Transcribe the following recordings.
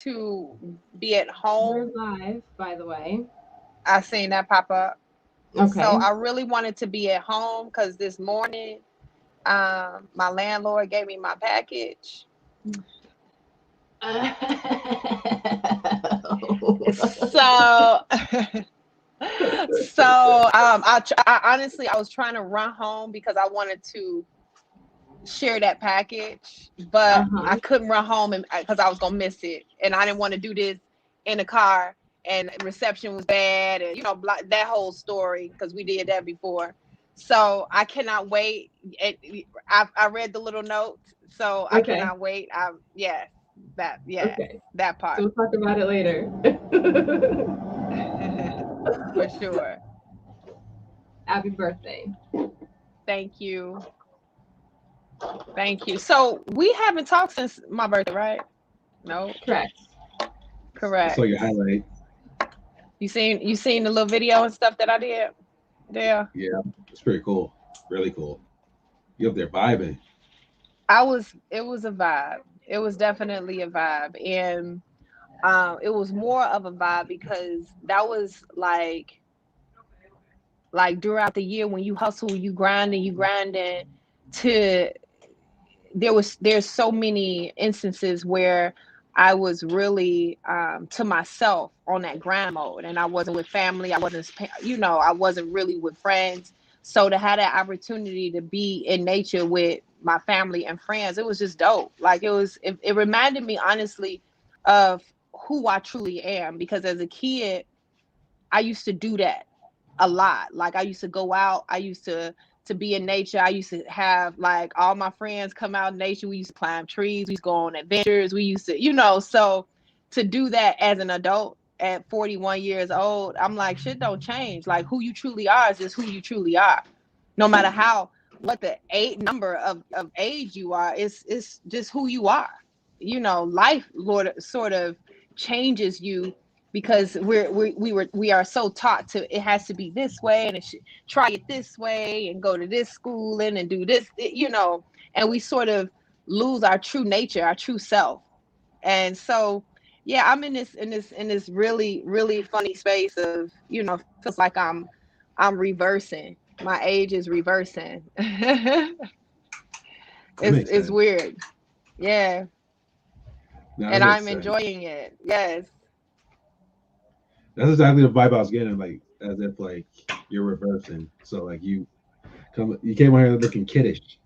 to be at We're home. live, by the way. I seen that pop up. So Okay. I really wanted to be at home because this morning, my landlord gave me my package. So, I honestly, I was trying to run home because I wanted to share that package, but I Uh-huh. couldn't run home and because I was gonna miss it, and I didn't want to do this in the car, and reception was bad, and that whole story because we did that before. So I cannot wait. I read the little note, so I Okay. cannot wait. Yes, Okay. that So part. we'll talk about it later. For sure. Happy birthday. Thank you. Thank you. So we haven't talked since my birthday, right? No. Correct. I saw your Correct. highlight. You seen the little video and stuff that I did there? Yeah, it's pretty cool. Really cool. You up there vibing? It was a vibe. It was definitely a vibe. And it was more of a vibe because that was like throughout the year when you hustle, you grinding to there's so many instances where I was really to myself on that grind mode, and I wasn't with family. I wasn't really with friends. So to have that opportunity to be in nature with my family and friends, it was just dope. Like it reminded me honestly of who I truly am because as a kid, I used to do that a lot. Like I used to go out. I used to be in nature. I used to have like all my friends come out in nature. We used to climb trees. We used to go on adventures. We used to, so to do that as an adult at 41 years old, I'm like, shit don't change. Like who you truly are is just who you truly are. No matter what the number of age you are, it's just who you are. Life Lord sort of changes you because we are so taught to it has to be this way and it should try it this way and go to this schooling and do this, and we sort of lose our true nature, our true self. And so yeah, I'm in this really really funny space of feels like I'm reversing. My age is reversing. That makes It's sense. weird. Yeah. No, that And makes I'm sense. enjoying it. Yes. That's exactly the vibe I was getting. Like as if like you're reversing. So like you came out here looking kiddish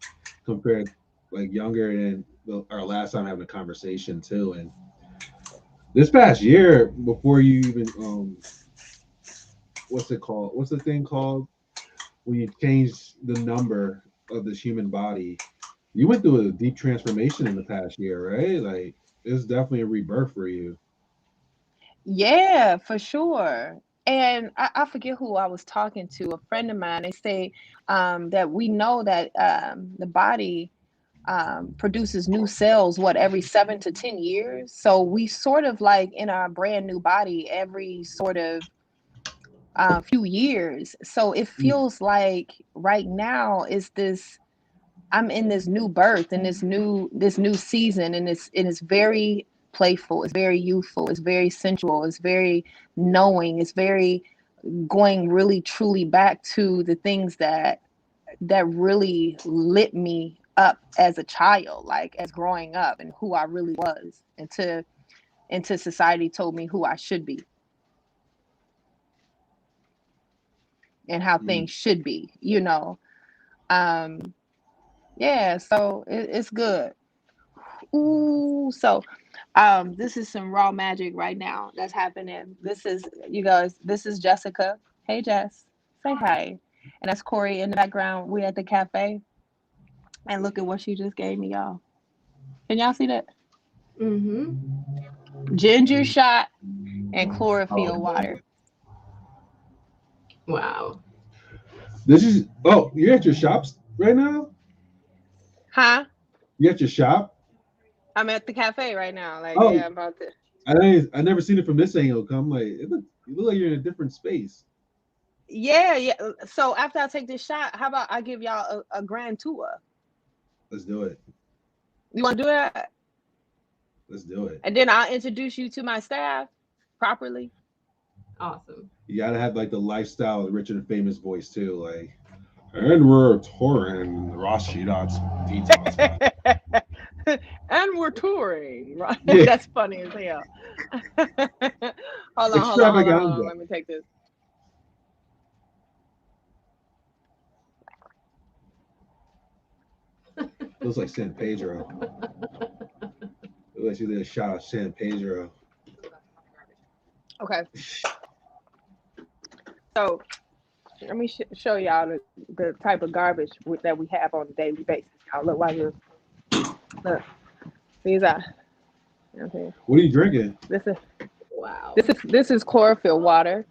compared like younger and our last time having a conversation too. And this past year, before you even what's it called? What's the thing called when you change the number of this human body? You went through a deep transformation in the past year, right? Like it's definitely a rebirth for you. Yeah, for sure. And I forget who I was talking to, a friend of mine. They say that we know that the body produces new cells, every 7 to 10 years. So we sort of like in our brand new body every sort of few years. So it Mm, feels like right now is this I'm in this new birth and this new season, and it's very playful, it's very youthful, it's very sensual, it's very knowing, it's very going really truly back to the things that really lit me up as a child, like as growing up and who I really was, and to society told me who I should be and how mm. things should be. Um, yeah, so it's good. Ooh, so this is some raw magic right now that's happening. This is you guys, this is Jessica. Hey Jess, say hi. And that's Corey in the background. We at the cafe. And look at what she just gave me, y'all. Can y'all see that? Mm-hmm. Ginger shot and Oh, chlorophyll water. Wow. this is you're at your shops right now. Huh? You at your shop? I'm at the cafe right now. Like, Oh, yeah, I'm about to. I never seen it from this angle. Come like you look like you're in a different space. Yeah, yeah. So after I take this shot, how about I give y'all a grand tour? Let's do it. You want to do that? Let's do it. And then I'll introduce you to my staff properly. Awesome. You gotta have like the lifestyle, rich and famous voice too. Like, and we're touring Rashidat's Detox. And we're touring, right? Yeah, That's funny as hell. Hold on. extravaganza. Let me take this. Looks like San Pedro. Looks like you did a shot of San Pedro. Okay, so let me show y'all the type of garbage that we have on a daily basis. Y'all look like this. Look, these are. Okay, What are you drinking? Wow. this is chlorophyll water.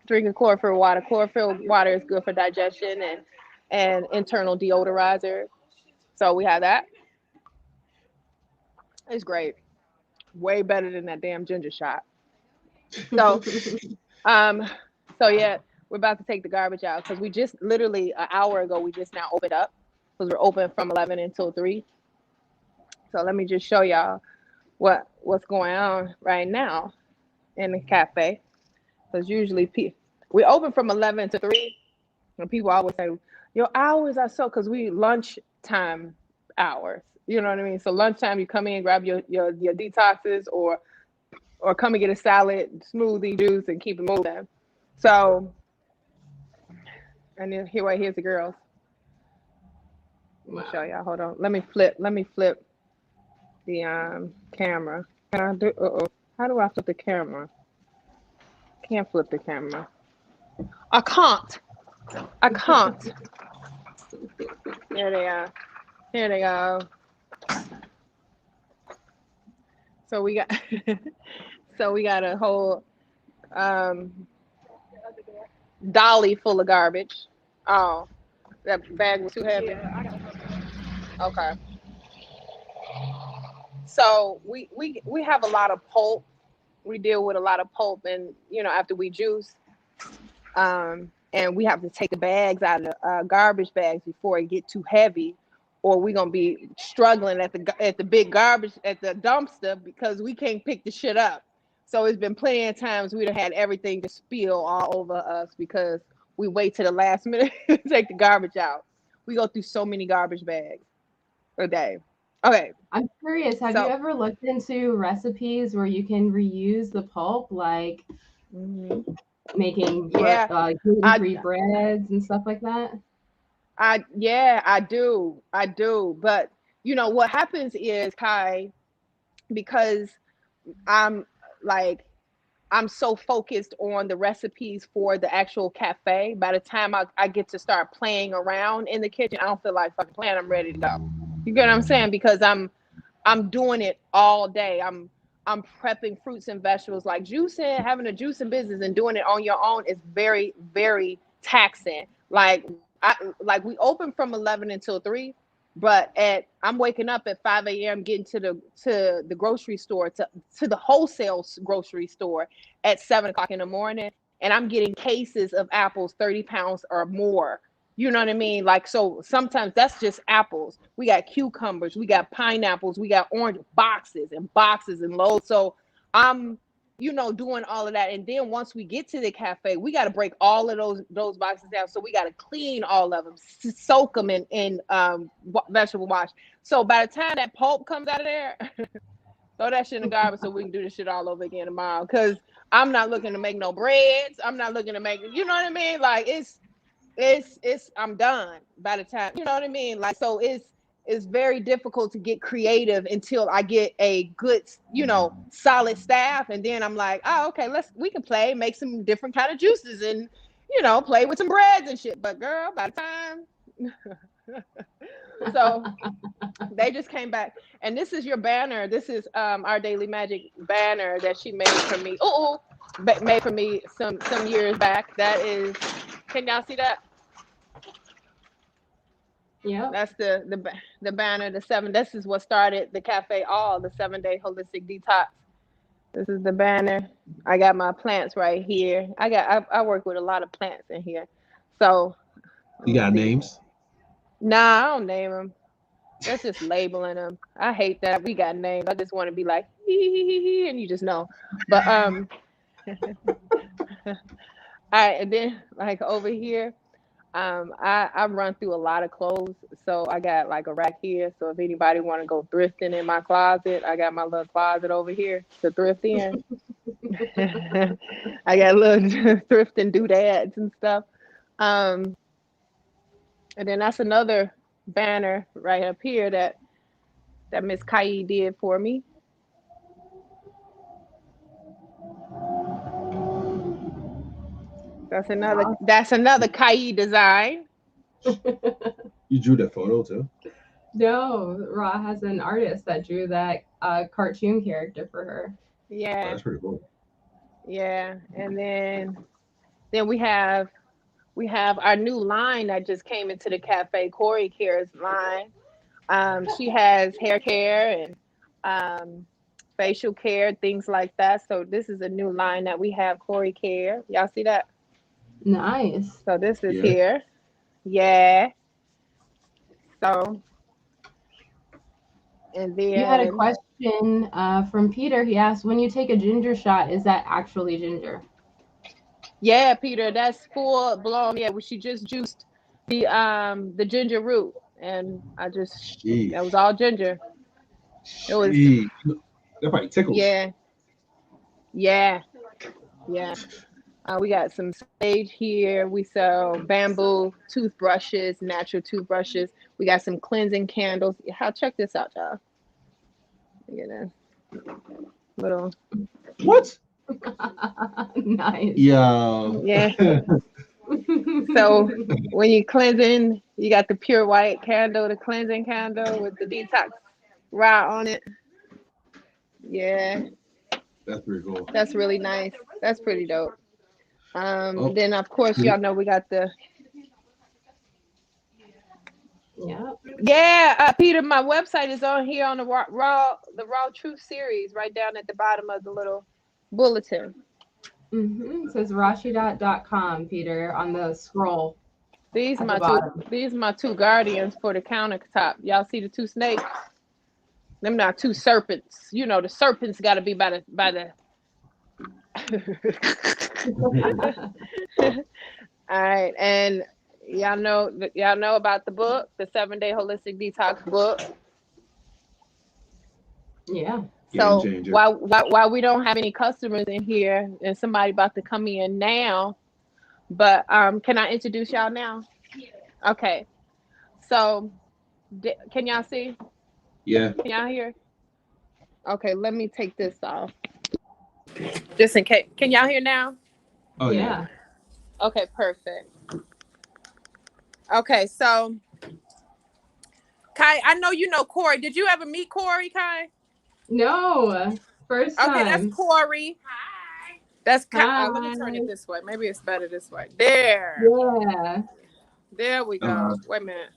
Drinking chlorophyll water. Chlorophyll water is good for digestion and internal deodorizer. So we have that. It's great. Way better than that damn ginger shot. So um so yeah, we're about to take the garbage out because we just literally an hour ago we just now opened up because we're open from 11 until 3. So let me just show y'all what's going on right now in the cafe. Because usually we open from 11 to 3, and people always say your hours are so because we lunchtime hours. You know what I mean? So lunchtime you come in, grab your detoxes or come and get a salad, smoothie, juice, and keep it moving. So and then here's the girls. Let me show Wow. y'all. Hold on. Let me flip the camera. Can I do how do I flip the camera? Can't flip the camera. I can't. I can't. There they are. Here they go. So we got so we got a whole um dolly full of garbage. Oh, that bag was too heavy. Okay. So we have a lot of pulp. We deal with a lot of pulp, and after we juice, and we have to take the bags out of the garbage bags before it get too heavy, or we're gonna be struggling at the big garbage at the dumpster because we can't pick the shit up. So it's been plenty of times we'd have had everything just spill all over us because we wait to the last minute to take the garbage out. We go through so many garbage bags a day. Okay, I'm curious, have you so ever looked into recipes where you can reuse the pulp, like mhm. making Yeah, I gluten-free breads and stuff like that? yeah, I do. But what happens is, Kai, because I'm like I'm so focused on the recipes for the actual cafe. By the time I get to start playing around in the kitchen, I don't feel like fucking playing. I'm ready to go. You get what I'm saying? Because I'm doing it all day. I'm prepping fruits and vegetables, like juicing, having a juicing business and doing it on your own is very, very taxing. Like we open from 11 until 3, but I'm waking up at 5 a.m. getting to the grocery store, to the wholesale grocery store at 7 o'clock in the morning, and I'm getting cases of apples 30 pounds or more. You know what I mean? Like, so sometimes that's just apples. We got cucumbers, we got pineapples, we got orange, boxes and boxes and loads. So I'm, doing all of that. And then once we get to the cafe, we got to break all of those boxes down. So we got to clean all of them, soak them in vegetable wash. So by the time that pulp comes out of there, throw that shit in the garbage so we can do this shit all over again tomorrow. Because I'm not looking to make no breads. I'm not looking to make, you know what I mean? Like, it's I'm done by the time, you know what I mean? Like, so it's very difficult to get creative until I get a good, solid staff, and then I'm like, oh, okay, we can make some different kind of juices and play with some breads and shit. But girl, by the time so they just came back, and this is your banner. This is our Daily Magic banner that she made for me. Made for me some years back. That is, can y'all see that? Yep. That's the banner. The 7. This is what started the cafe. All the 7-day holistic detox. This is the banner. I got my plants right here. I work with a lot of plants in here. So let You me got see. names? Nah, I don't name them. That's just labeling them. I hate that we got names. I just want to be like hee, and you just know. But all right, and then like over here, I run through a lot of clothes, so I got like a rack here. So if anybody want to go thrifting in my closet, I got my little closet over here to thrift in. I got little thrifting doodads and stuff. Um, and then that's another banner right up here that Miss Kai did for me. That's another Kai design. You drew that photo too? No, Ra has an artist that drew that cartoon character for her. Oh, Yeah, that's pretty cool. yeah. And then we have our new line that just came into the cafe, Corey Care's line. She has hair care and facial care, things like that. So this is a new line that we have, Corey Care. Y'all see that? Nice. So this is Yeah. here. Yeah. So and You had a then question from Peter. He asked, when you take a ginger shot, is that actually ginger? yeah, Peter, that's full blown. Yeah, she just juiced the ginger root, and that was Sheesh. all ginger. It was Sheesh. That probably tickles. yeah, yeah, yeah. We got some sage here. We sell bamboo toothbrushes, natural toothbrushes. We got some cleansing candles. How check this out, y'all. You know, little What? Nice. Yo. yeah. So when you cleansing, you got the pure white candle, the cleansing candle with the detox rod on it. Yeah, That's pretty cool. that's really nice. That's pretty dope. Oh, Then of course y'all know we got the Yeah. yeah, Peter. My website is on here on the raw truth series, right down at the bottom of the little bulletin. It says Rashidat.com, Peter, on the scroll These at the my two bottom. these my two guardians for the countertop. Y'all see the two snakes? Them not two serpents. You know the serpents got to be by the. All right, and y'all know about the book, the 7-day holistic detox book. Yeah. game So changer. while we don't have any customers in here, and somebody about to come in now, but can I introduce y'all now? Okay, so can y'all see? Yeah. Can y'all hear? Okay, let me take this off just in case. Can y'all hear now? Oh yeah. Yeah. Okay, perfect. Okay, so Kai, I know you know Corey. Did you ever meet Corey, Kai? No. First Okay, that's time. Corey. That's Kai. Hi. Let me turn it this way. Maybe it's better this way. There. Yeah. There we Uh, go. Wait a minute.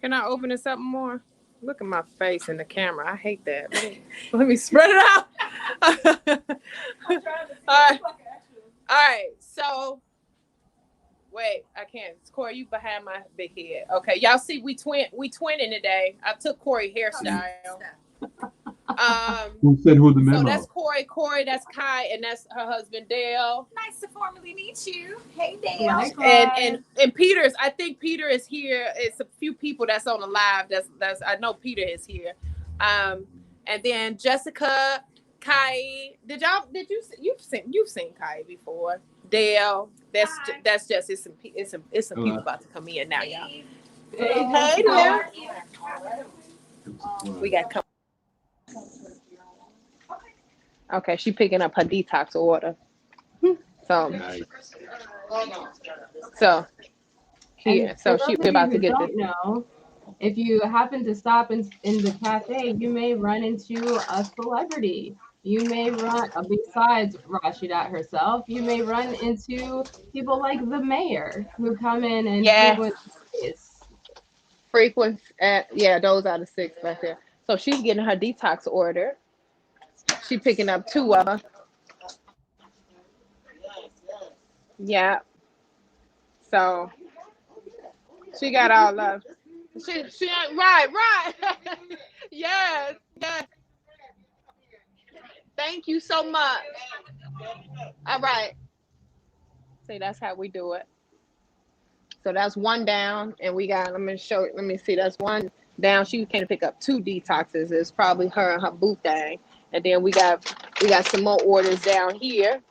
Can I open this up more? Look at my face in the camera. I hate that. Let me spread it out. All right. All right. So, wait, I can't. Corey, you behind my big head. Okay, y'all see we twinning today. I took Corey hairstyle. who said who the So that's memo? Corey. Corey, that's Kai, and that's her husband Dale. Nice to formally meet you. Hey, Dale. Likewise. And Peter's. I think Peter is here. It's a few people that's on the live. That's I know Peter is here. And then Jessica, Kai. You've seen Kai before? Dale. That's just it's some people about to come in now, y'all. Hey, Hey Jessica. there. We got come. Okay, she picking up her detox order. So Nice. so here, And so for she those we're of you about to who get this. don't know, if you happen to stop in the cafe, you may run into a celebrity. You may run, besides Rashidat herself, you may run into people like the mayor who come in and Yeah, frequent the space. frequency. Yeah, those are the six right there. So she's getting her detox order. She picking up two of them. Yeah. So she got all of. She ain't right. Yes, yes. Thank you so much. All right. See, that's how we do it. So that's one down, and we got. Let me show. Let me see. That's one down. She came to pick up two detoxes. It's probably her and her boo thing. And then we got some more orders down here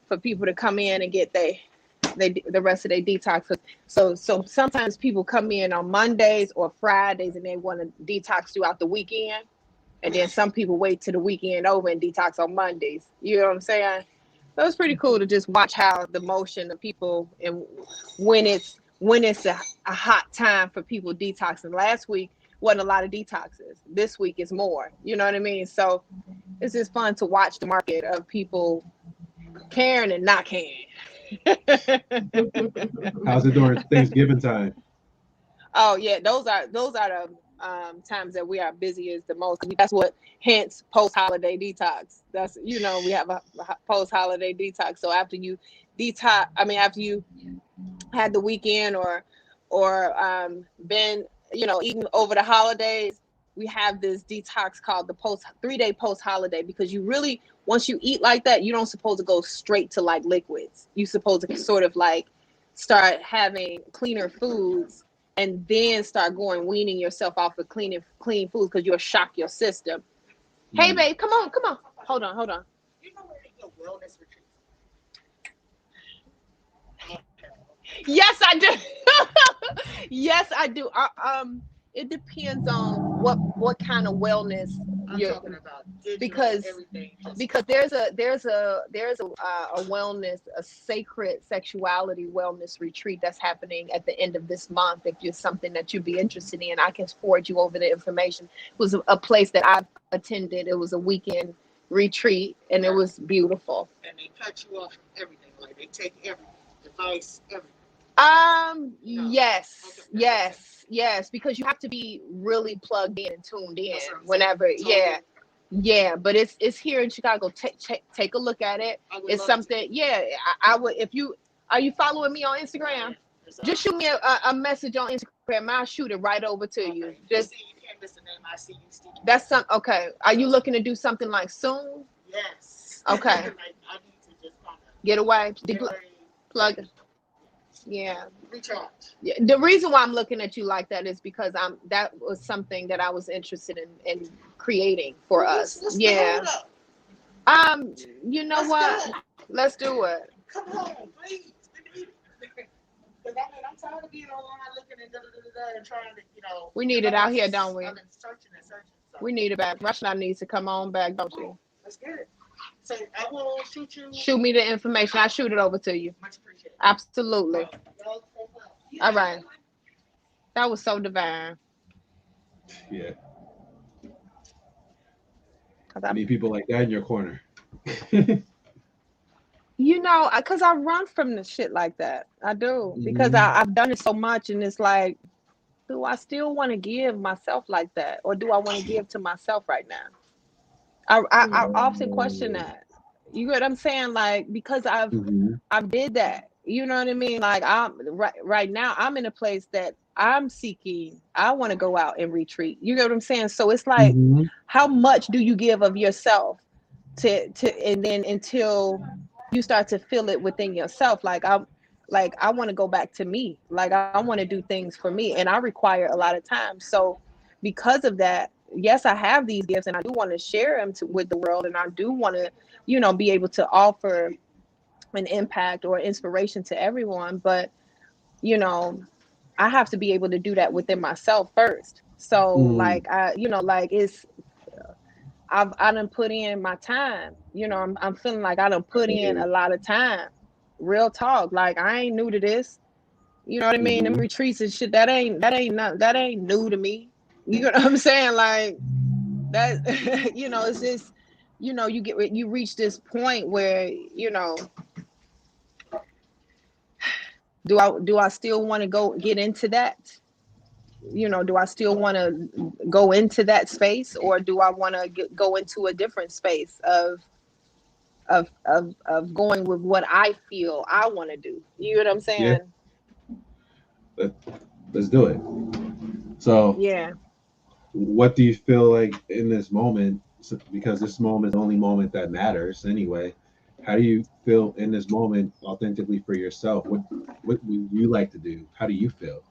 for people to come in and get the rest of their detox. So sometimes people come in on Mondays or Fridays and they want to detox throughout the weekend, and then some people wait till the weekend over and detox on Mondays. You know what I'm saying? So it's pretty cool to just watch how the motion of people and when it's a hot time for people detoxing. Last week wasn't a lot of detoxes. This week is more. You know what I mean? So it's just fun to watch the market of people caring and not caring. How's it during Thanksgiving time? Oh yeah, those are the times that we are busiest the most. That's what hence post holiday detox. That's we have a post holiday detox. So after you detox, I mean after you had the weekend or been eating over the holidays, we have this detox called the post 3 day post holiday, because you really, once you eat like that, you don't supposed to go straight to like liquids. You supposed to sort of like start having cleaner foods and then start going weaning yourself off of clean foods, because you'll shock your system. Hey Mm. babe, come on, hold on. You know where they go wellness retreats? Yes, I do. Yes, I do. It depends on what kind of wellness I'm you're, talking about digital, because everything. Just there's a wellness, a sacred sexuality wellness retreat that's happening at the end of this month. If you're something that you'd be interested in, I can forward you over the information. It was a place that I've attended. It was a weekend retreat, and it was beautiful. and they cut you off from everything. Like they take everything, device, everything. No. Okay, Yes, that's what I'm saying. yes, because you have to be really plugged in and tuned in That's what I'm saying. whenever, yeah, Totally. yeah. But it's here in Chicago. Take a look at it. I would It's love to. something, yeah. I would, if you are you following me on Yeah. Instagram? It's Just shoot me a message on Instagram. I'll shoot it right over to you. okay. You Just see, you can't miss the name. I see you, Steve. that's some okay. Are you So looking to do something like soon? yes, like Okay, I need to just kind of get away, get away plug. and Yeah. recharge. Yeah, the reason why I'm looking at you like that is because that was something that I was interested in creating for Well, us. what's the Yeah. hold up? Um, you know Let's what? go. Let's do it. Come home, please. We need it. Because I mean, I'm tired of being online looking and and trying to, We need because it out here, don't we? I've been searching and searching. So We need it back. Rashidat needs to come on back, don't you? let's get it. So I will shoot you. Shoot me the information. I'll shoot it over to you. Much appreciated. Absolutely. Y'all stay well. All right. That was so divine. Yeah, 'Cause you I, need people like that in your corner. because I run from the shit like that. I do. Because Hmm. I've done it so much, and it's like, do I still want to give myself like that? Or do I want to give to myself right now? I often question that. You get what I'm saying? Like, because Hmm. I've did that. You know what I mean? Like, I'm right now I'm in a place that I'm seeking. I want to go out and retreat. You get what I'm saying? So it's like, Hmm. how much do you give of yourself to and then until you start to feel it within yourself? Like I want to go back to me. Like I want to do things for me, and I require a lot of time. So because of that, yes, I have these gifts, and I do want to share them with the world, and I do want to, be able to offer an impact or inspiration to everyone. But you know, I have to be able to do that within myself first. So Mm. like like I done put in my time. I'm feeling like I done I put feel in you. a lot of time. Real talk. Like I ain't new to this. You know what I mean? Them Hmm. retreats and shit, that ain't new to me. You know what I'm saying? Like that it's just you reach this point where do I still want to go get into that? Do I still want to go into that space, or do I want to go into a different space of going with what I feel I want to do? You know what I'm Yeah, saying? let, let's do it. So, Yeah. what do you feel like in this moment? Because this moment is the only moment that matters anyway. How do you feel in this moment authentically for yourself? What would you like to do? How do you feel?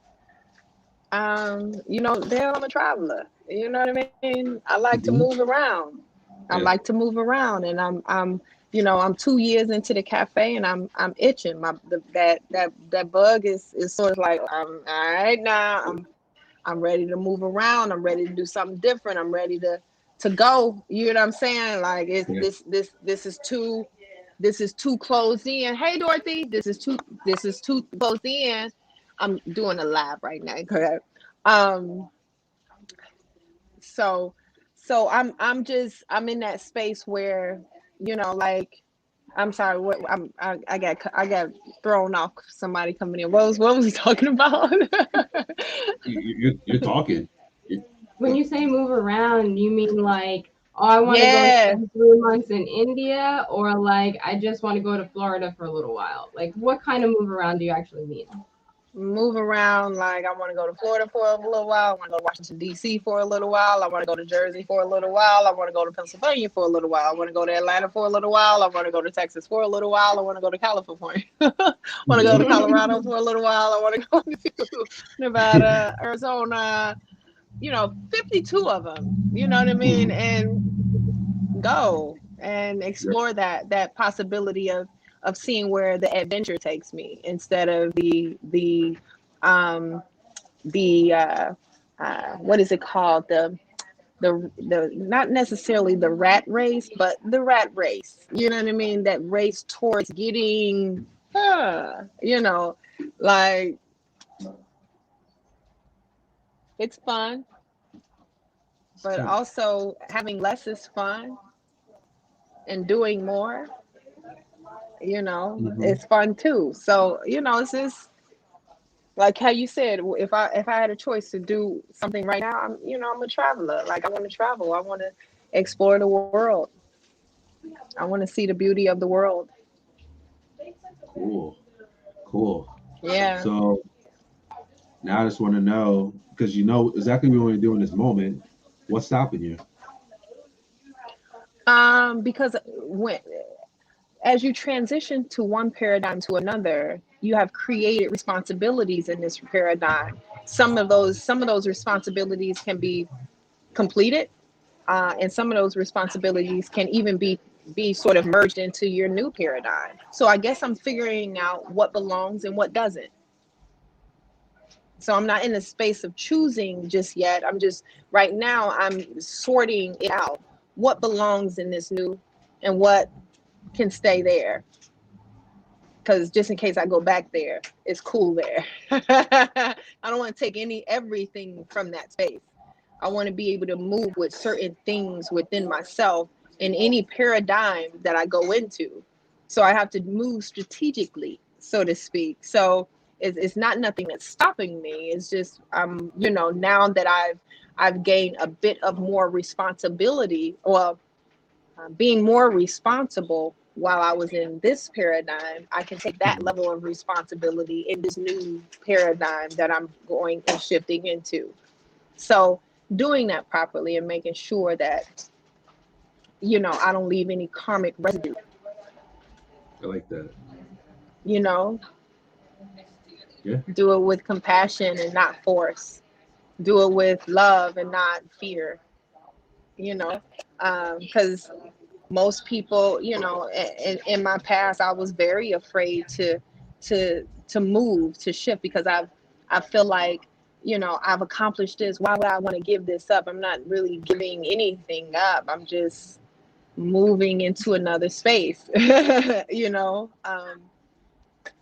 Dale, I'm a traveler. You know what I mean? I like to Hmm. move around. I Yeah. like to move around, and I'm 2 years into the cafe, and I'm itching. That bug is sort of like, all right now. I'm ready to move around. I'm ready to do something different. I'm ready to go. You know what I'm saying? Like it's Yeah. this is too closed in. Hey Dorothy, this is too closed in. I'm doing a live right now. Correct. Um so I'm in that space where, like, I'm sorry, I got thrown off somebody coming in. What was he talking about? You're talking. You- When you say move around, you mean like, oh, I want to go Yeah. spend 3 months in India, or like I just want to go to Florida for a little while? Like, what kind of move around do you actually mean? Move around. Like, I want to go to Florida for a little while. I want to go to Washington D.C. for a little while. I want to go to Jersey for a little while. I want to go to Pennsylvania for a little while. I want to go to Atlanta for a little while. I want to go to Texas for a little while. I want to go to California. I want to go to Colorado for a little while. I want to go to Nevada, Arizona. 52 of them. You know what I mean? And go and Yeah. explore that possibility of seeing where the adventure takes me, instead of um the what is it called, the not necessarily the rat race, but the rat race. You know what I mean? That race towards getting, like, it's fun, but Fun. also having less is fun, and doing more, Hmm. it's fun too. So, it's just like how you said, if I had a choice to do something right now, I'm a traveler. Like, I want to travel. I want to explore the world. I want to see the beauty of the world. Cool. Cool. Yeah. So now I just want to know, because you know exactly what you want to do in this moment. What's stopping you? Because as you transition to one paradigm to another, you have created responsibilities in this paradigm. Some of those responsibilities can be completed, and some of those responsibilities can even be sort of merged into your new paradigm. So I guess I'm figuring out what belongs and what doesn't. So I'm not in the space of choosing just yet. Right now, I'm sorting it out. What belongs in this new, and what can stay there? Because just in case I go back there, it's cool there. I don't want to take everything from that space. I want to be able to move with certain things within myself in any paradigm that I go into. So I have to move strategically, so to speak. So it's not nothing that's stopping me. It's just, now that I've gained a bit of more responsibility, well, being more responsible while I was in this paradigm, I can take that Mhm. level of responsibility in this new paradigm that I'm going and shifting into. So doing that properly and making sure that, I don't leave any karmic residue, I like that. you know, Yeah. do it with compassion and not force, do it with love and not fear, because most people, in my past, I was very afraid to move, to shift, because I feel like, I've accomplished this. Why would I want to give this up? I'm not really giving anything up. I'm just moving into another space.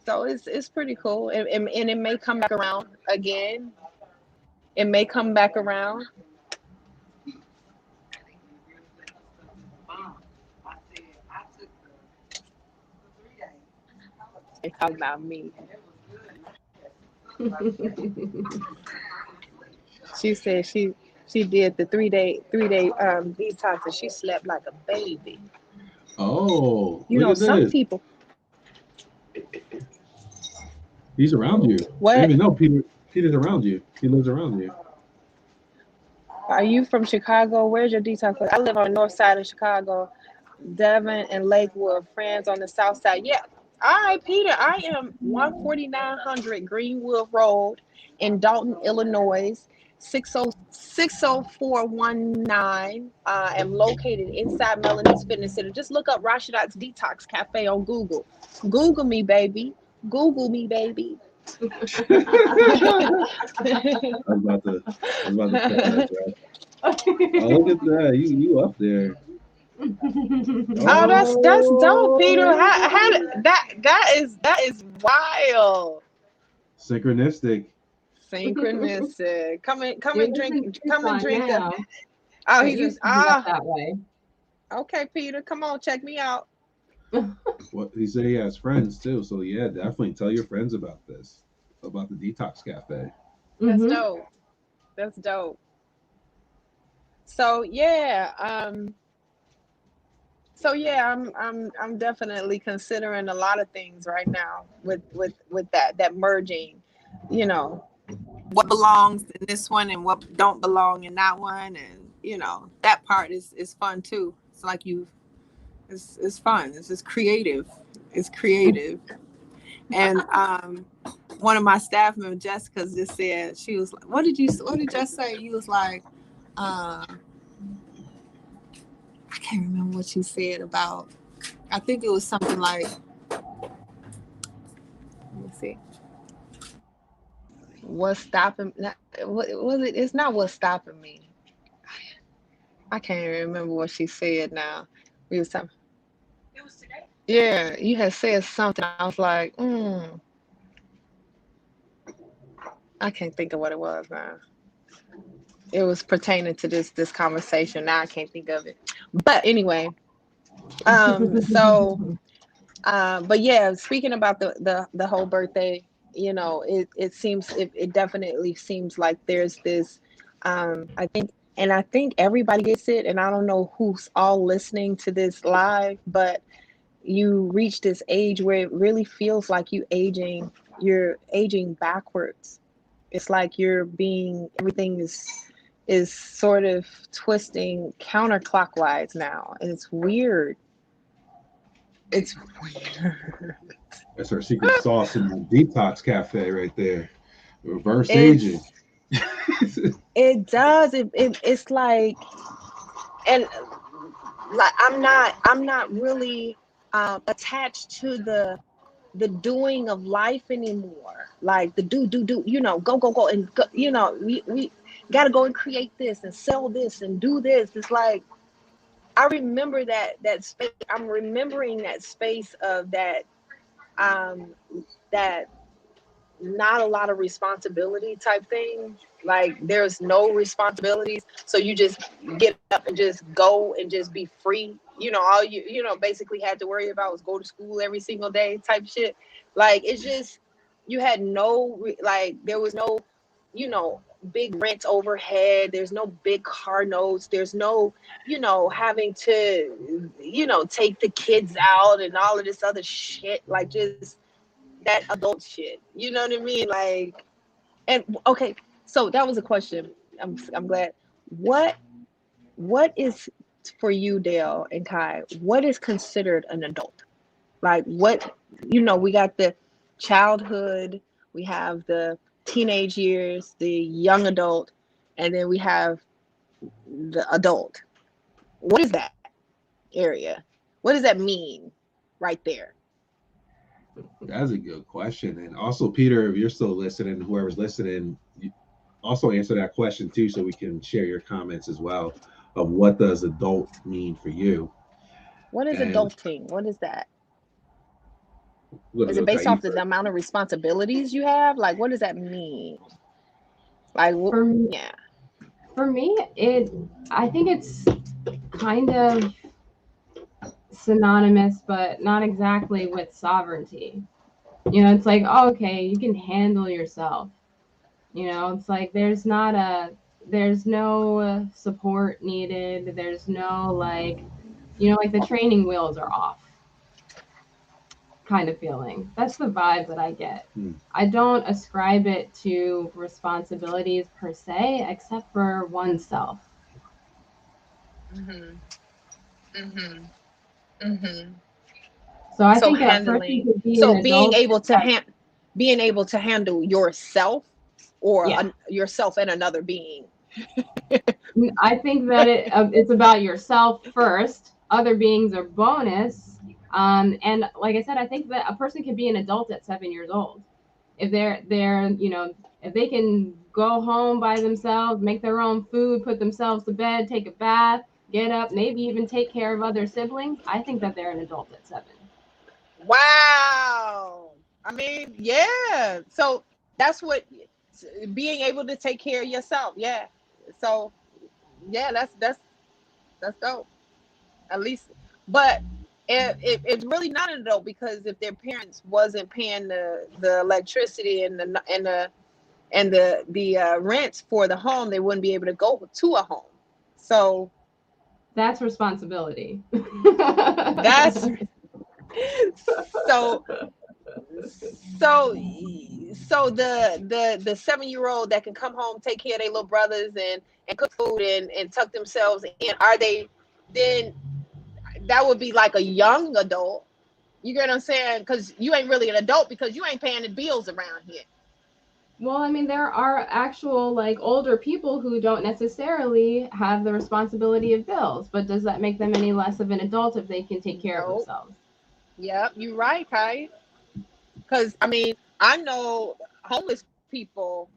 So it's pretty cool, and it may come back around again. It may come back around. I said I took the 3 days. It's talking about me. She said she did the 3-day detox, and she slept like a baby. Oh, look at Some this. people. He's around you. I didn't What? even know Peter's around you. He lives around you. Are you from Chicago? Where's your detox place? I live on the north side of Chicago, Devon and Lakewood. Friends on the south side. Yeah. All right, Peter. I am 14900 Greenwood Road in Dalton, Illinois. 60419. Am located inside Melanie's Fitness Center. Just look up Rashidat's Detox Cafe on Google. Google me, baby. Google me, baby. I was about to put that, bro. Oh, look at that. You up there. Oh, Oh, that's dope, Peter. How Oh. that is wild. synchronistic. Synchronistic. He lives in Come and Tucson drink a. now, Oh, but he's in. used to be up that way. Okay, Peter. Come on, check me out. What he said he has friends too. So yeah, definitely tell your friends about this, about the detox cafe. That's Mm-hmm. dope. That's dope. So yeah, I'm definitely considering a lot of things right now with that merging, you know, what belongs in this one and what don't belong in that one, and that part is fun too. It's like it's fun. It's just creative. It's creative. And one of my staff members, Jessica, just said, she was like, what did Jess say? You was like, uh, I can't remember what you said about. I think it was something like, let me see, what's stopping? What was it? It's not what's stopping me. I can't remember what she said now. We was talking. It was today. Yeah, you had said something. I was like, I can't think of what it was now. It was pertaining to this conversation. Now I can't think of it. But anyway, so but yeah, speaking about the whole birthday, it definitely seems like there's this I think everybody gets it, and I don't know who's all listening to this live, but you reach this age where it really feels like you're aging backwards. It's like everything is sort of twisting counterclockwise now, and it's weird. It's weird. That's our secret sauce in the detox cafe right there. Reverse aging. It's it does it's like, and like I'm not really attached to the doing of life anymore. Like the do, go and go, we got to go and create this and sell this and do this. It's like I remember that space. I'm remembering that space of um that not a lot of responsibility type thing. Like there's no responsibilities, so you just get up and just go and just be free. All you basically had to worry about was go to school every single day type shit. Like it's just you had like there was no big rent overhead. There's no big car notes. There's no having to take the kids out and all of this other shit. Like just that adult shit. You know what I mean? Like, and okay, so that was a question. I'm glad. What what is for you, Dale and Kai? What is considered an adult? Like what we got the childhood, we have the teenage years, the young adult, and then we have the adult. What is that area? What does that mean right there? That's a good question. And also, Peter, if you're still listening, whoever's listening, also answer that question too, so we can share your comments as well of what does adult mean for you. What is And adulting? What is that? we're Is gonna it go based Kai off the first. amount of responsibilities you have? Like, what does that mean? Like, For m- yeah. for me, I think it's kind of synonymous, but not exactly with sovereignty. It's like, oh, okay, you can handle yourself. It's like there's no support needed. There's no like, like the training wheels are off. kind of feeling. That's the vibe that I get. Hmm. I don't ascribe it to responsibilities per se, except for oneself. Mhm. Mhm. Mhm. So I So think a person handling, could be an so being adult. able to being able to handle yourself, or Yeah, yourself and another being. I think that it's about yourself first. Other beings are bonus. And like I said, I think that a person can be an adult at 7 years old if they're if they can go home by themselves, make their own food, put themselves to bed, take a bath, get up, maybe even take care of other siblings. I think that they're an adult at 7. Wow. I mean, yeah. So that's what, being able to take care of yourself. Yeah. So yeah, that's dope. At least, but it's really not an adult, because if their parents wasn't paying the electricity and the rent for the home, they wouldn't be able to go to a home. So That's responsibility. that's so so so the 7 year old that can come home, take care of their little brothers, and cook food and tuck themselves in, are they then, that would be like a young adult. You get what I'm saying? Because you ain't really an adult, because you ain't paying the bills around here. Well, I mean, there are actual like older people who don't necessarily have the responsibility of bills, but does that make them any less of an adult if they can take care of Nope. themselves? Yep, you right, Kai. Because I mean, I know homeless people,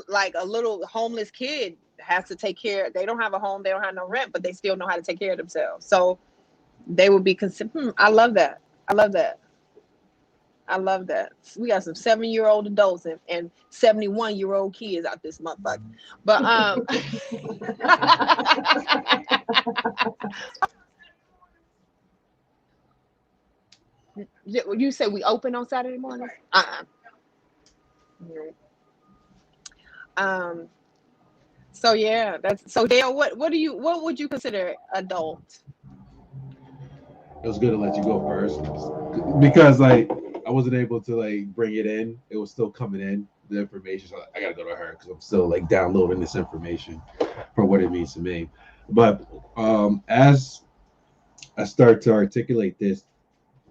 like a little homeless kid has to take care. They don't have a home, they don't have no rent, but they still know how to take care of themselves. So they would be considered. I love that. I love that. I love that. We got some 7 year old adults and 71-year-old kids out this motherfucker. But you say we open on Saturday morning? Um. So yeah, that's so. Dale, what would you consider adult? It was good to let you go first because like I wasn't able to like bring it in. It was still coming in the information. So I gotta go to her because I'm still like downloading this information for what it means to me. But as I start to articulate this,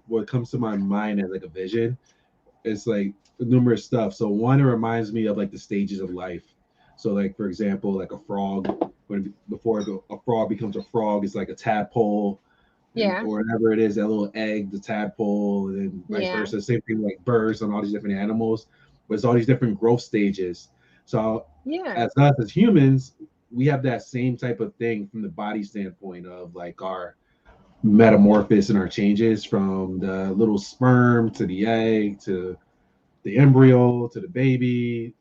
what comes to my mind as like a vision, it's like numerous stuff. So one, it reminds me of like the stages of life. So like for example, like a frog, when before a frog becomes a frog, it's like a tadpole, and Yeah, or whatever it is, that little egg, the tadpole, and then vice yeah, versa. Same thing like birds and all these different animals. But it's all these different growth stages. So yeah, as us as humans, we have that same type of thing from the body standpoint of like our metamorphosis and our changes from the little sperm to the egg to the embryo to the baby,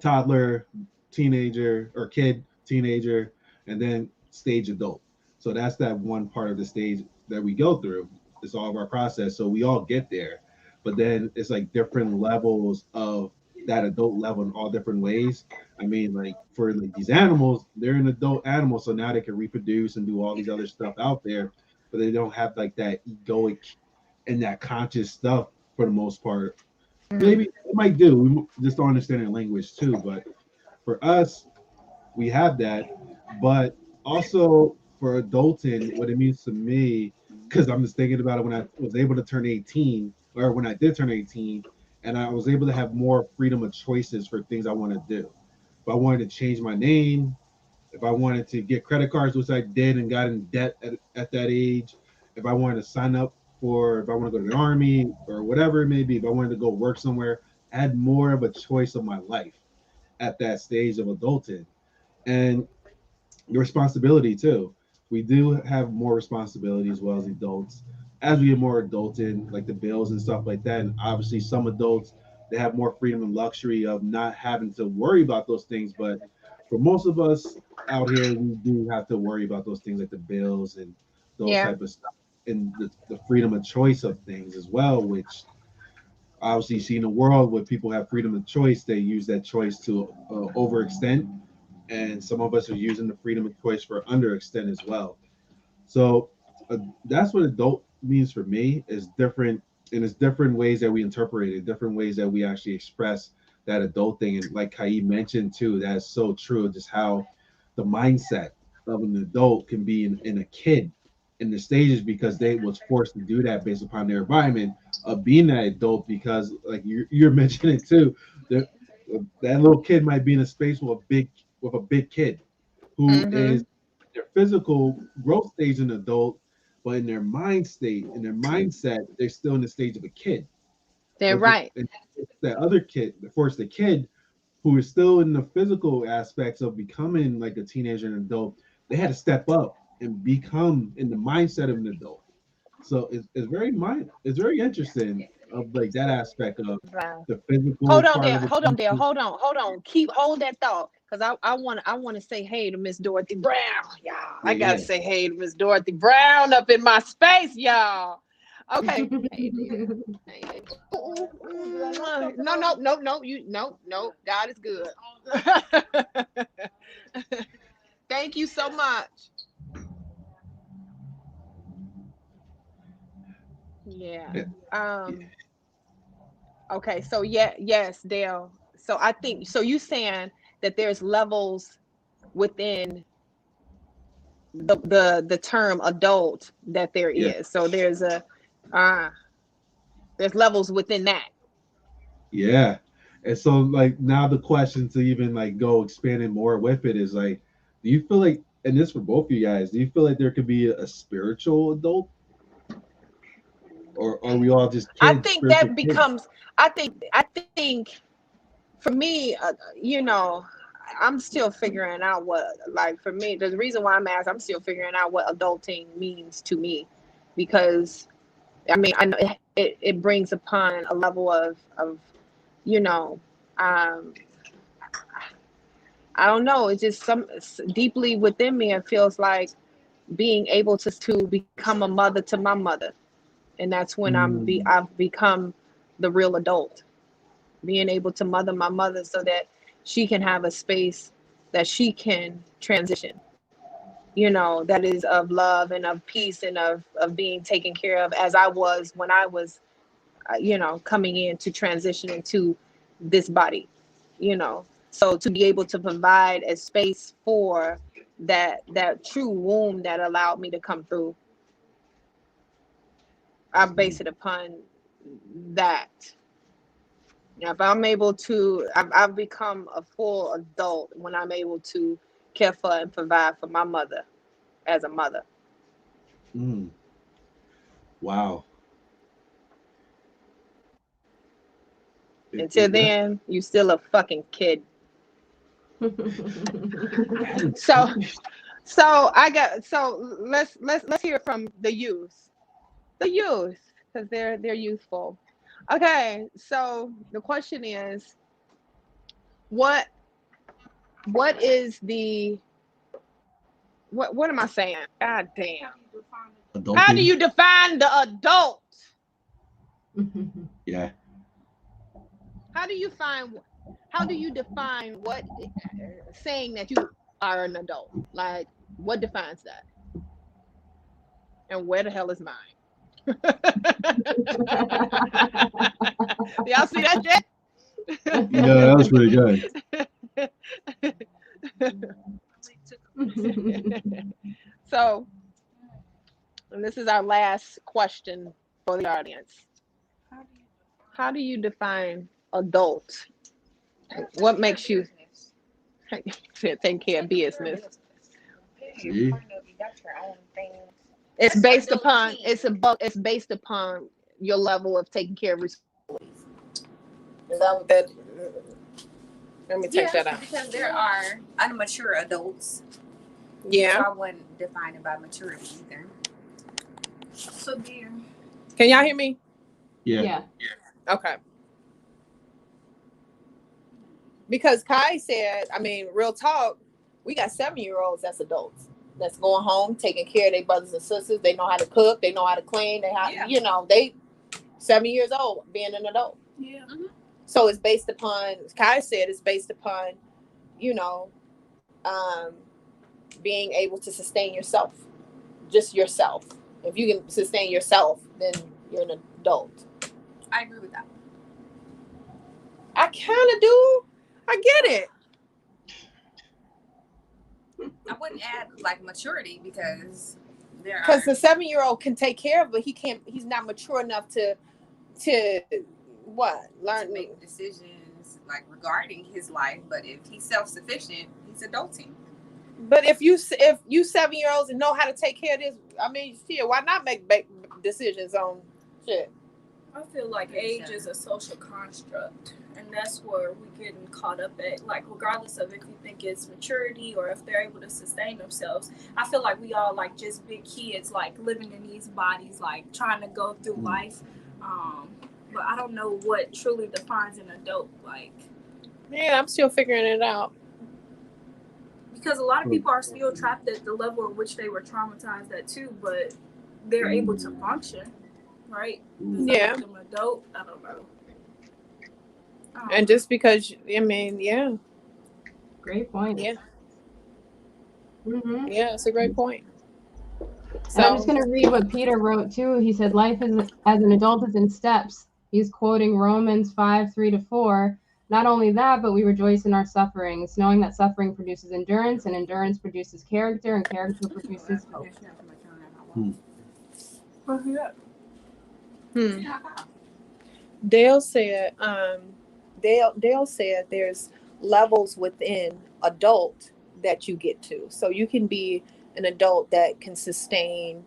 toddler, teenager or kid, teenager, and then stage adult. So that's that one part of the stage that we go through. It's all of our process. So we all get there, but then it's like different levels of that adult level in all different ways. I mean, like for like these animals, they're an adult animal, so now they can reproduce and do all these other stuff out there, but they don't have like that egoic and that conscious stuff for the most part. mhm, Maybe it might do. We just don't understand their language too. But for us, we have that. But also for adulting, what it means to me, because I'm just thinking about it when I was able to turn 18, or when I did turn 18, and I was able to have more freedom of choices for things I want to do. If I wanted to change my name, if I wanted to get credit cards, which I did and got in debt at that age, if I wanted to sign up for, if I want to go to the army or whatever it may be, if I wanted to go work somewhere, I had more of a choice of my life at that stage of adulthood. And the responsibility too. We do have more responsibility as well as adults. As we get more adulting, like the bills and stuff like that, and obviously some adults they have more freedom and luxury of not having to worry about those things. But for most of us out here, we do have to worry about those things like the bills and those yeah, type of stuff, and the freedom of choice of things as well. Which obviously, you see in a world where people have freedom of choice, they use that choice to overextend, and some of us are using the freedom of choice for underextend as well. So that's what adult means for me is different and it's different ways that we interpret it, different ways that we actually express that adult thing. And like Kai mentioned too, that's so true. Just how the mindset of an adult can be in a kid in the stages because they was forced to do that based upon their environment of being that adult. Because like you're mentioning too, that that little kid might be in a space with a big kid who Mm-hmm. is their physical growth stage an adult, but in their mind state, in their mindset, they're still in the stage of a kid. They're With right. that other kid, of course, the kid who is still in the physical aspects of becoming like a teenager and adult, they had to step up and become in the mindset of an adult. So it's very interesting of like that aspect of Wow. the physical part of a Hold on, Dale. person. Hold on. Keep hold that thought, because I want to say hey to Miss Dorothy Brown, y'all. I Yeah, gotta yeah. say hey to Miss Dorothy Brown up in my space, y'all. Okay. Hey, dear. Hey. No. You no. God is good. Thank you so much. Yeah. Yeah. Um. Okay. So yeah. Yes, Dale. So I think so. You saying that there's levels within the term adult that there Yeah. is. So uh there's levels within that. Yeah. And so like now the question to even like go expanding more with it is like, do you feel like, and this for both of you guys, do you feel like there could be a spiritual adult, or are we all just I kids, think spiritual that kids? becomes I think for me, you know, I'm still figuring out what, like, for me, the reason why I'm asked, I'm still figuring out what adulting means to me, because I mean, I know it brings upon a level of you know, um I don't know, it's just some deeply within me, it feels like being able to become a mother to my mother, and that's when Mm, I've become the real adult, being able to mother my mother so that she can have a space that she can transition, you know, that is of love and of peace and of being taken care of, as I was when I was you know, coming in to transition into this body, you know. So to be able to provide a space for that true womb that allowed me to come through, I base mm, it upon that. Now, if I'm able to, I've become a full adult when I'm able to care for and provide for my mother as a mother. mm. Wow. Until That, then, you still a fucking kid. So, so let's hear from the youth, because they're youthful. Okay, so the question is, what what is the what am I saying? God damn. How do adulting. you define the adult? Yeah. How do you find how do you define what saying that you are an adult? Like, what defines that? And where the hell is mine? Y'all see that Yeah, that was pretty good. shit? So, and this is our last question for the audience. How do you define adult? What makes you take care of business? See? It's based upon it's based upon your level of taking care of responsibilities. Is that what that? Let me take that Yes, out. because there are unmature adults, so Yeah. I wouldn't define it by maturity either. So dear. Can y'all hear me? Yeah. Yeah. Okay. Because Kai said, I mean, real talk, we got 7-year-olds that's adults that's going home, taking care of their brothers and sisters. They know how to cook, they know how to clean, they have, Yeah. you know, they 7 years old being an adult. Yeah. Mm-hmm. So it's based upon, Kai said, it's based upon, you know, um, being able to sustain yourself, just yourself. If you can sustain yourself, then you're an adult. I agree with that. I kind of do. I get it. I wouldn't add like maturity because there Because are the 7-year-old can take care of it. He can't. He's not mature enough to what learn to make decisions like regarding his life. But if he's self-sufficient, he's adulting. But if you 7-year-olds and know how to take care of this, I mean, shit, why not make decisions on shit? I feel like age is a social construct, and that's where we're getting caught up at. Like, regardless of if you think it's maturity or if they're able to sustain themselves, I feel like we all like just big kids, like living in these bodies, like trying to go through life. But I don't know what truly defines an adult. Like, Yeah, I'm still figuring it out. Because a lot of people are still trapped at the level at which they were traumatized at too, but they're able to function, right? Does that make them adult? I don't know. And just because, I mean, yeah. Great point. Yeah. Mm-hmm. Yeah, it's a great point. So I'm just going to read what Peter wrote too. He said, life is, as an adult is in steps. He's quoting Romans 5:3-4. Not only that, but we rejoice in our sufferings, knowing that suffering produces endurance, and endurance produces character, and character produces hope. Dale said, Dale said there's levels within adult that you get to. So you can be an adult that can sustain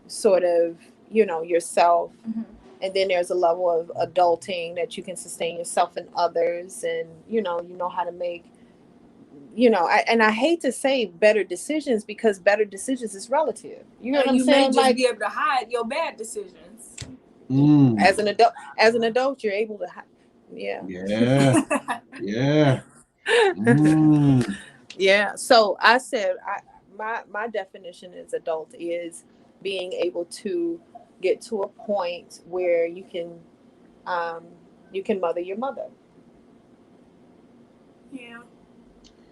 sort of, yourself. Mm-hmm. And then there's a level of adulting that you can sustain yourself and others. And, you know how to make, I hate to say better decisions because better decisions is relative. You know what I'm saying? You may just be able to hide your bad decisions. As an adult, you're able to Yeah. Yeah. So I said, my definition as adult is being able to get to a point where you can mother your mother. Yeah.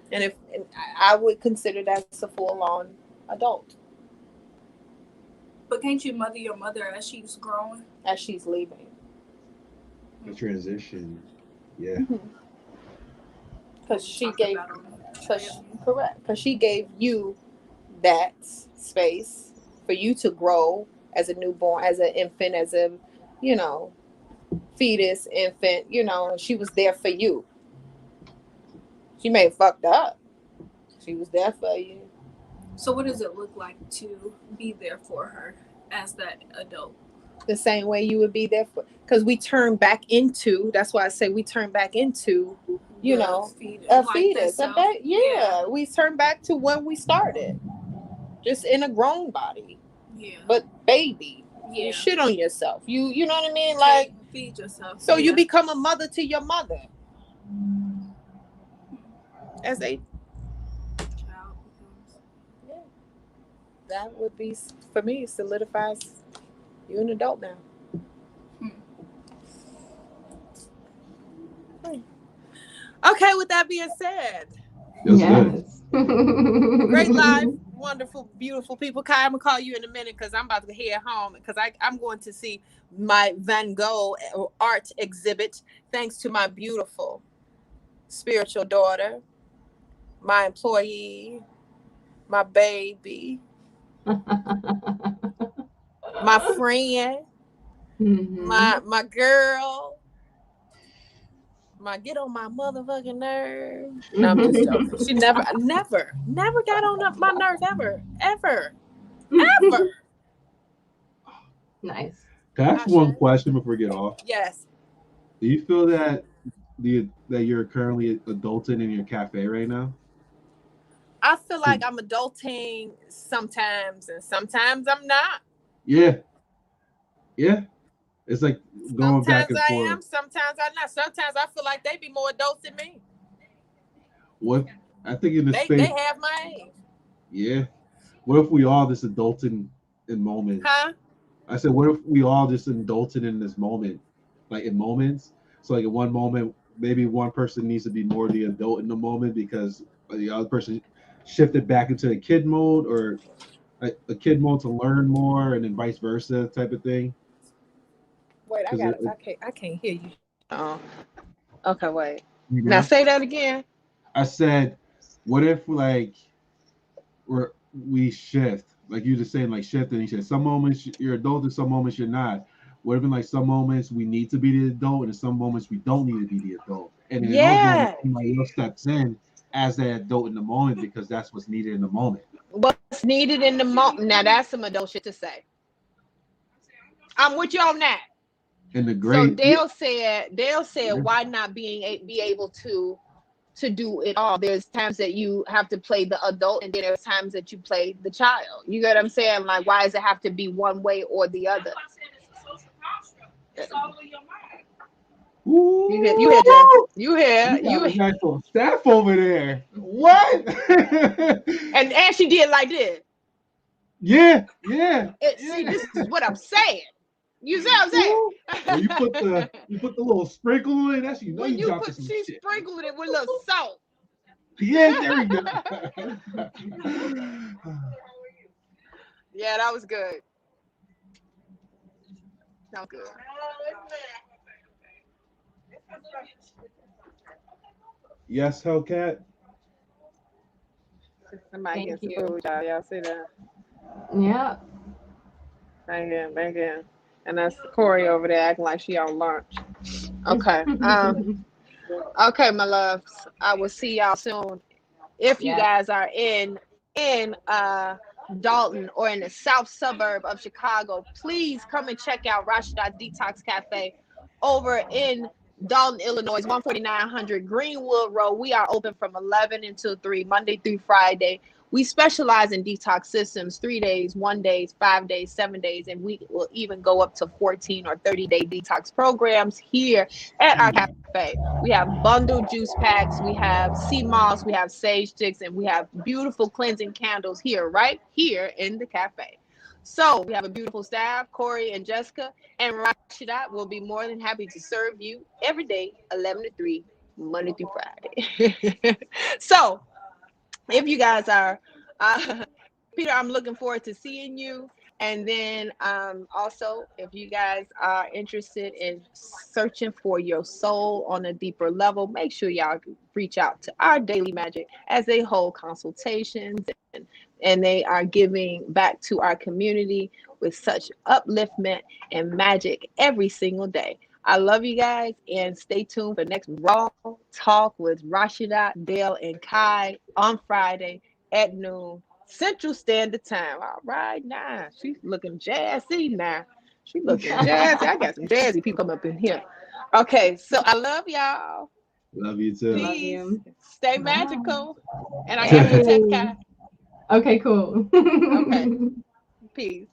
And I would consider that a full-on adult. But can't you mother your mother as she's growing? As she's leaving. The transition. Yeah. Because she gave, correct. Because she gave you that space for you to grow as a newborn, as an infant, as a, fetus, infant, she was there for you. She may have fucked up. She was there for you. So what does it look like to be there for her as that adult? The same way you would be there for, because we turn back into, that's why I say we turn back into, a fetus. Yeah, we turn back to when we started. Just in a grown body. Yeah. But baby, you shit on yourself. You know what I mean? Like, feed yourself. So you become a mother to your mother. As a child. Yeah. That would be, for me, solidifies you're an adult now. Okay, with that being said. Yes. Great live, wonderful, beautiful people. Kai, I'm going to call you in a minute because I'm about to head home because I'm going to see my Van Gogh art exhibit thanks to my beautiful spiritual daughter, my employee, my baby, my friend, my girl, my get on my motherfucking nerve. No, I'm just joking. She never got on my nerves ever. Nice. Can I ask one question before we get off? Yes. Do you feel that that you're currently adulting in your cafe right now? I feel like I'm adulting sometimes, and sometimes I'm not. Yeah. It's like going back and forth. Sometimes I am, sometimes I'm not. Sometimes I feel like they be more adults than me. What I think in this space, they have my age. Yeah. What if we all just adulting in moments? Huh? I said, what if we all just adulting in this moment, like in moments? So like in one moment, maybe one person needs to be more the adult in the moment because the other person shifted back into the kid mode, or a kid mode to learn more, and then vice versa type of thing. Wait, I 'Cause got it. I can't hear you. Oh, okay. Wait. you Now know, say that again. I said, what if like we shift, like you just saying, like shifting. You said some moments you're adult and some moments you're not. What if in like some moments we need to be the adult and in some moments we don't need to be the adult, and in those moments Yeah. somebody else steps in as that adult in the moment because that's what's needed in the moment. What's needed in the moment? Now that's some adult shit to say. I'm with you on that. And the So great, Dale said, why not be able to do it all? There's times that you have to play the adult, and then there's times that you play the child. You get what I'm saying? Like, why does it have to be one way or the other? I'm saying it's a social construct. It's all in your mind. You hear, Jay? Ooh, You hear? you got You a nice little staff over there. What? and she did like this. Yeah. See, this is what I'm saying. You see what I'm saying? Ooh. When you put the little sprinkle on it, that's you know When you you dropping put, some she shit. sprinkled it with a little salt. Yeah, there we go. Yeah, that was good. That was good. Yes, Hellcat. Somebody Thank getting you. some food, y'all. Y'all see that? Yeah. Back in. And that's Corey over there acting like she on lunch. Okay. Okay, my loves. I will see y'all soon. If you Yes. guys are in Dalton or in the south suburb of Chicago, please come and check out Rashidat Detox Cafe over in Dalton, Illinois, 14900 Greenwood Road. We are open from 11 until 3, Monday through Friday. We specialize in detox systems, 3 days, 1 day, 5 days, 7 days, and we will even go up to 14 or 30-day detox programs here at our cafe. We have bundled juice packs, we have sea moss, we have sage sticks, and we have beautiful cleansing candles here, right here in the cafe. So we have a beautiful staff, Corey and Jessica, and Rashidat will be more than happy to serve you every day, 11 to 3, Monday through Friday. So if you guys are Peter, I'm looking forward to seeing you. And then also, if you guys are interested in searching for your soul on a deeper level, make sure y'all reach out to our Daily Magic as they hold consultations, and they are giving back to our community with such upliftment and magic every single day. I love you guys, and stay tuned for next Raw Talk with Rashidat, Dale, and Kai on Friday at noon Central Standard Time. All right, now she's looking jazzy now. She looking jazzy. I got some jazzy people come up in here. Okay, so I love y'all. Love you too. Love Peace. you. Stay Bye. magical. And I got your tech, Kai. Okay, cool. Okay, peace.